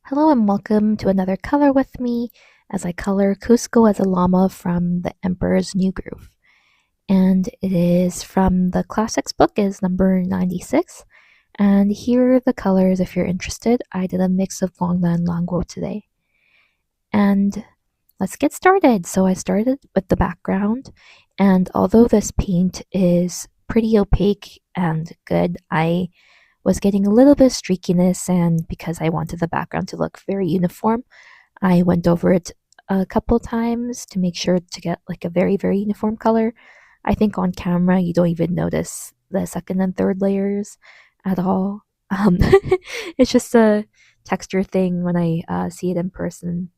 Hello and welcome to another color with me as I color Cusco as a llama from the Emperor's New Groove. And it is from the classics book is number 96. And here are the colors if you're interested. I did a mix of Longna and Longo today. And let's get started. So I started with the background, and although this paint is pretty opaque and good, I was getting a little bit of streakiness, and because I wanted the background to look very uniform, I went over it a couple times to make sure to get like a very uniform color. I think on camera you don't even notice the second and third layers at all. It's just a texture thing when I see it in person.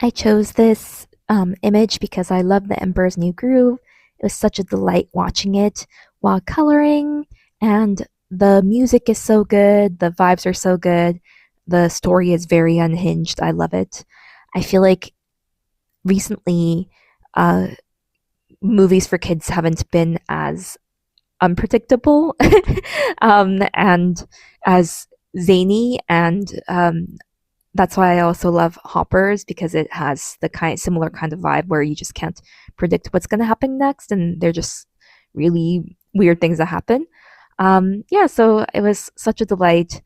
I chose this image because I love the Emperor's New Groove. It was such a delight watching it while coloring, and the music is so good, the vibes are so good, the story is very unhinged. I love it. I feel like recently, uh, movies for kids haven't been as unpredictable and as zany, and that's why I also love Hoppers because it has the similar kind of vibe where you just can't predict what's going to happen next, and they're just really weird things that happen. Yeah, so it was such a delight.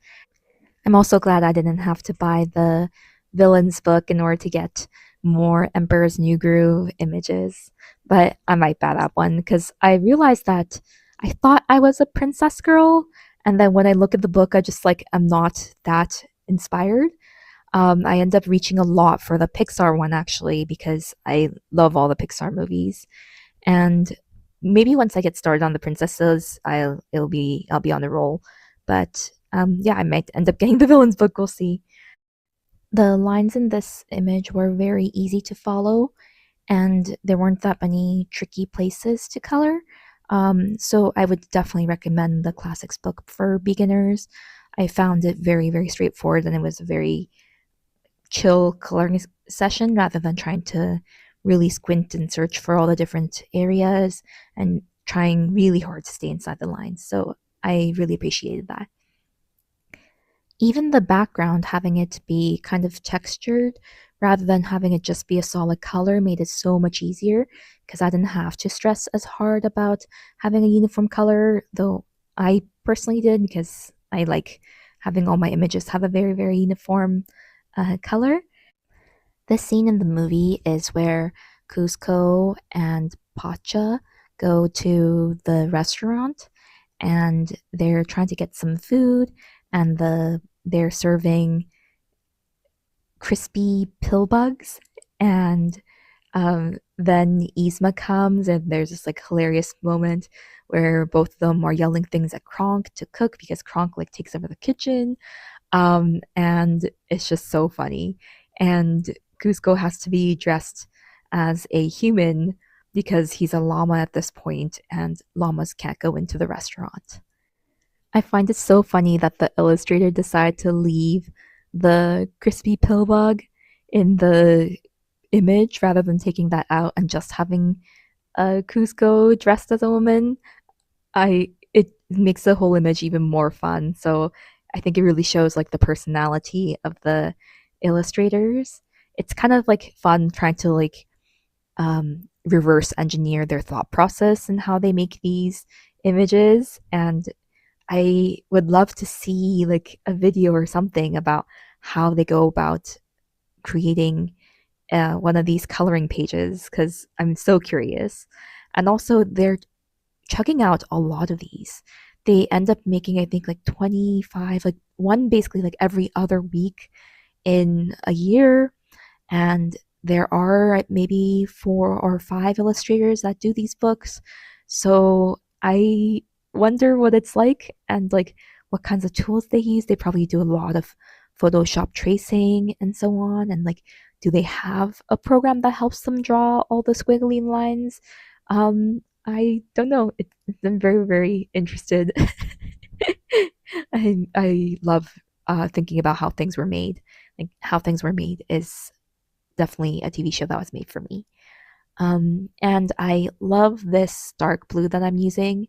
I'm also glad I didn't have to buy the villains book in order to get more Emperor's New Groove images, but I might buy that one because I realized that I thought I was a princess girl, and then when I look at the book, I just like am not that inspired. I end up reaching a lot for the Pixar one actually because I love all the Pixar movies, and maybe once I get started on the princesses, I'll be on the roll. But yeah, I might end up getting the villains book. We'll see. The lines in this image were very easy to follow, and there weren't that many tricky places to color. So I would definitely recommend the classics book for beginners. I found it very straightforward, and it was a very chill coloring session rather than trying to really squint and search for all the different areas and trying really hard to stay inside the lines. So I really appreciated that. Even the background, having it be kind of textured rather than having it just be a solid color, made it so much easier because I didn't have to stress as hard about having a uniform color, though I personally did because I like having all my images have a very uniform color. This scene in the movie is where Cuzco and Pacha go to the restaurant, and they're trying to get some food, and they're serving crispy pill bugs, and then Yzma comes, and there's this like hilarious moment where both of them are yelling things at Kronk to cook because Kronk like takes over the kitchen, and it's just so funny. And Cusco has to be dressed as a human because he's a llama at this point, and llamas can't go into the restaurant. I find it so funny that the illustrator decided to leave the crispy pill bug in the image rather than taking that out and just having Cusco dressed as a woman. I It makes the whole image even more fun. So I think it really shows like the personality of the illustrators. It's kind of like fun trying to like reverse engineer their thought process and how they make these images. And I would love to see like a video or something about how they go about creating one of these coloring pages because I'm so curious. And also, they're chugging out a lot of these. They end up making, I think, like 25, like one basically like every other week in a year. And there are maybe 4 or 5 illustrators that do these books. So I wonder what it's like and like what kinds of tools they use. They probably do a lot of Photoshop tracing and so on. And like, do they have a program that helps them draw all the squiggly lines? I don't know. I'm very interested. I love thinking about how things were made. Like how things were made is definitely a TV show that was made for me. And I love this dark blue that I'm using.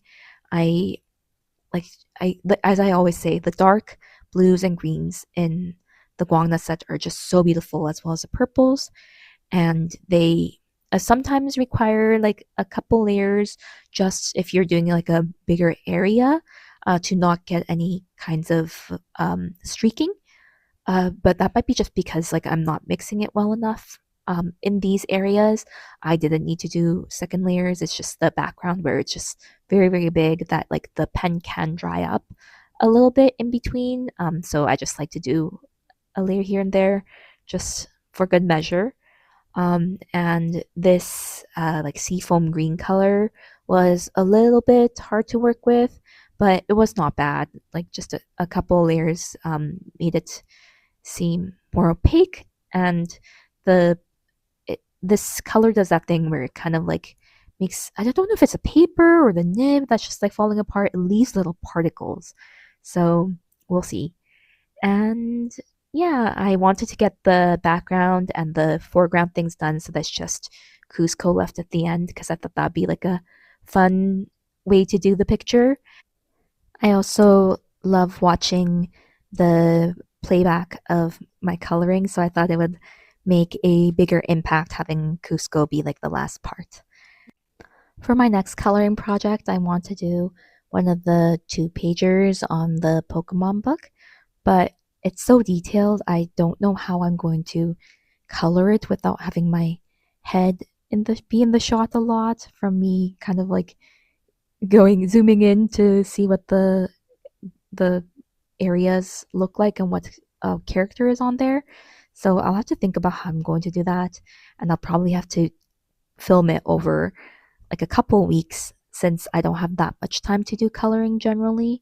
I like I as I always say, the dark blues and greens in the guangna set are just so beautiful, as well as the purples, and they sometimes require like a couple layers just if you're doing like a bigger area to not get any kinds of streaking. But that might be just because like I'm not mixing it well enough. In these areas, I didn't need to do second layers. It's just the background where it's just very, very big that like the pen can dry up a little bit in between. So I just like to do a layer here and there just for good measure. And this like seafoam green color was a little bit hard to work with, but it was not bad. Like just a couple layers made it seem more opaque, and this color does that thing where it kind of like makes, I don't know if it's a paper or the nib that's just like falling apart. It leaves little particles. So we'll see. And yeah, I wanted to get the background and the foreground things done, so that's just Cuzco left at the end because I thought that'd be like a fun way to do the picture. I also love watching the playback of my coloring, so I thought it would make a bigger impact having Cusco be like the last part. For my next coloring project, I want to do one of the two pagers on the Pokemon book, but it's so detailed, I don't know how I'm going to color it without having my head in the shot a lot from me kind of like going zooming in to see what the areas look like and what character is on there. So I'll have to think about how I'm going to do that, and I'll probably have to film it over like a couple weeks since I don't have that much time to do coloring generally,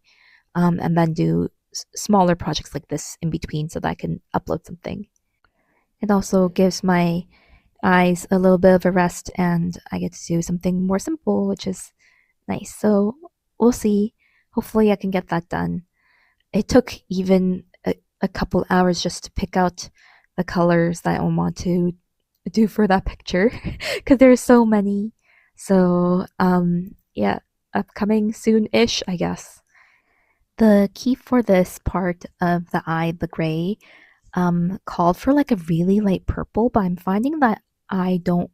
and then do smaller projects like this in between so that I can upload something. It also gives my eyes a little bit of a rest, and I get to do something more simple, which is nice. So we'll see. Hopefully, I can get that done. It took even a couple hours just to pick out the colors that I want to do for that picture because there's so many. So, yeah, upcoming soon-ish, I guess. The key for this part of the eye, the gray, called for like a really light purple, but I'm finding that I don't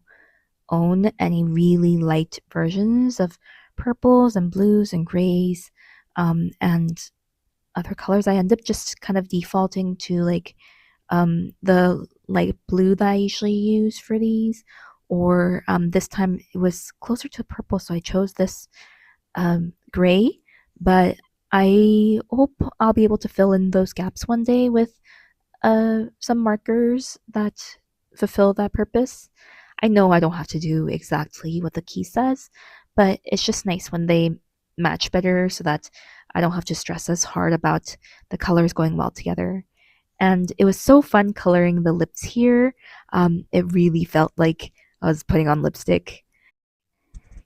own any really light versions of purples and blues and grays, and other colors. I end up just kind of defaulting to like the light blue that I usually use for these, or this time it was closer to purple, so I chose this gray. But I hope I'll be able to fill in those gaps one day with some markers that fulfill that purpose. I know I don't have to do exactly what the key says, but it's just nice when they match better so that I don't have to stress as hard about the colors going well together. And it was so fun coloring the lips here. It really felt like I was putting on lipstick.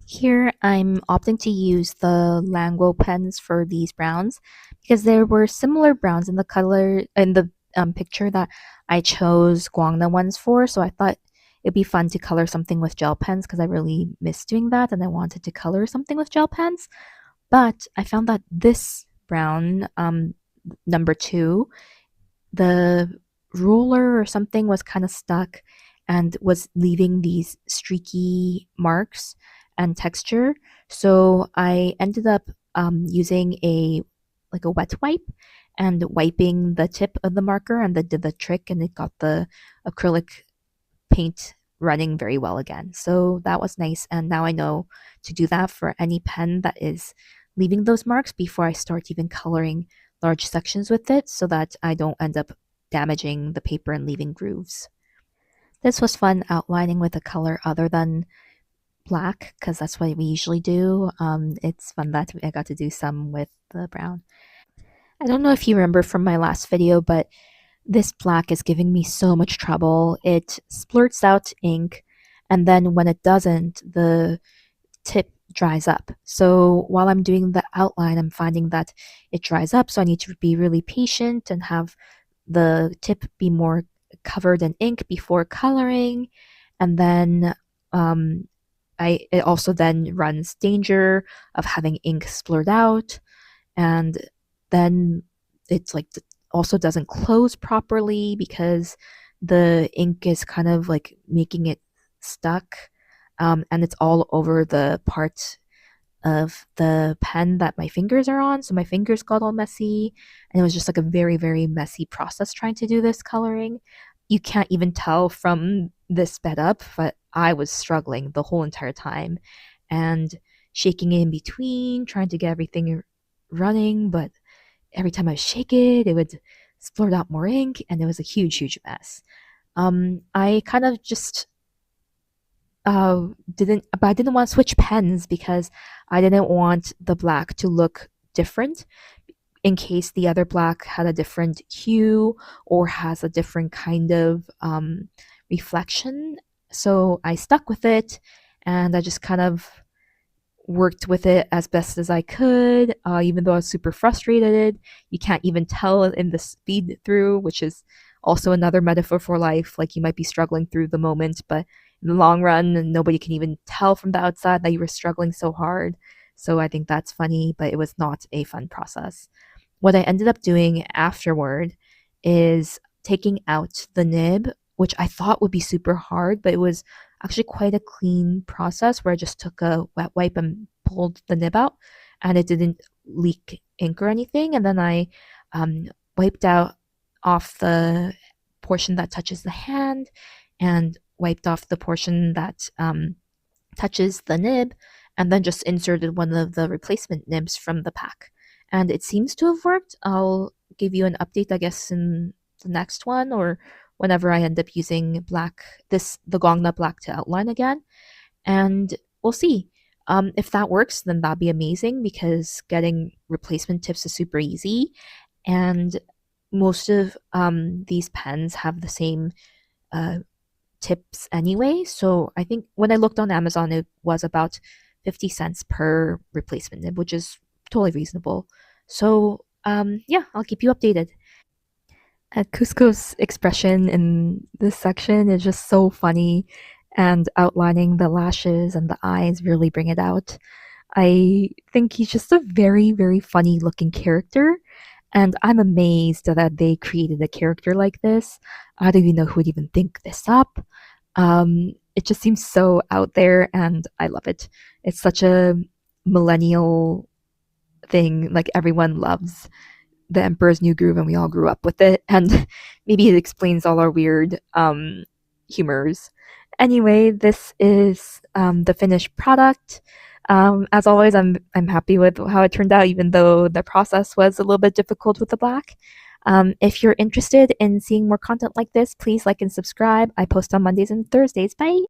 Here, I'm opting to use the Languo pens for these browns because there were similar browns in the color in the picture that I chose Guangna ones for. So I thought it'd be fun to color something with gel pens because I really miss doing that and I wanted to color something with gel pens. But I found that this brown, number two, the ruler or something was kind of stuck and was leaving these streaky marks and texture. So I ended up using a like a wet wipe and wiping the tip of the marker, and that did the trick, and it got the acrylic paint running very well again. So that was nice, and now I know to do that for any pen that is leaving those marks before I start even coloring large sections with it so that I don't end up damaging the paper and leaving grooves. This was fun outlining with a color other than black because that's what we usually do. It's fun that I got to do some with the brown. I don't know if you remember from my last video, but this black is giving me so much trouble. It splurts out ink, and then when it doesn't, the tip dries up. So while I'm doing the outline, I'm finding that it dries up. So I need to be really patient and have the tip be more covered in ink before coloring. And then it also then runs danger of having ink splurt out. And then it's like also doesn't close properly because the ink is kind of like making it stuck, and it's all over the part of the pen that my fingers are on. So my fingers got all messy, and it was just like a very, very messy process trying to do this coloring. You can't even tell from this sped up, but I was struggling the whole entire time and shaking it in between, trying to get everything running. But every time I shake it, it would splurt out more ink, and it was a huge, huge mess. I kind of just I didn't want to switch pens because I didn't want the black to look different in case the other black had a different hue or has a different kind of reflection. So I stuck with it, and I just kind of worked with it as best as I could, even though I was super frustrated. You can't even tell in the speed through, which is also another metaphor for life. Like you might be struggling through the moment, but in the long run, nobody can even tell from the outside that you were struggling so hard. So I think that's funny, but it was not a fun process. What I ended up doing afterward is taking out the nib, which I thought would be super hard, but it was actually quite a clean process where I just took a wet wipe and pulled the nib out, and it didn't leak ink or anything. And then I wiped out off the portion that touches the hand and wiped off the portion that touches the nib, and then just inserted one of the replacement nibs from the pack. And it seems to have worked. I'll give you an update, I guess, in the next one or whenever I end up using the Gongna black to outline again. And we'll see. If that works, then that'd be amazing because getting replacement tips is super easy. And most of these pens have the same tips anyway. So I think when I looked on Amazon, it was about 50 cents per replacement nib, which is totally reasonable. So yeah, I'll keep you updated. Cusco's expression in this section is just so funny, and outlining the lashes and the eyes really bring it out. I think he's just a very, very funny looking character, and I'm amazed that they created a character like this. I don't even know who would even think this up. It just seems so out there, and I love it. It's such a millennial thing, like everyone loves the Emperor's New Groove, and we all grew up with it. And maybe it explains all our weird humors. Anyway, this is the finished product. As always, I'm happy with how it turned out, even though the process was a little bit difficult with the black. If you're interested in seeing more content like this, please like and subscribe. I post on Mondays and Thursdays. Bye.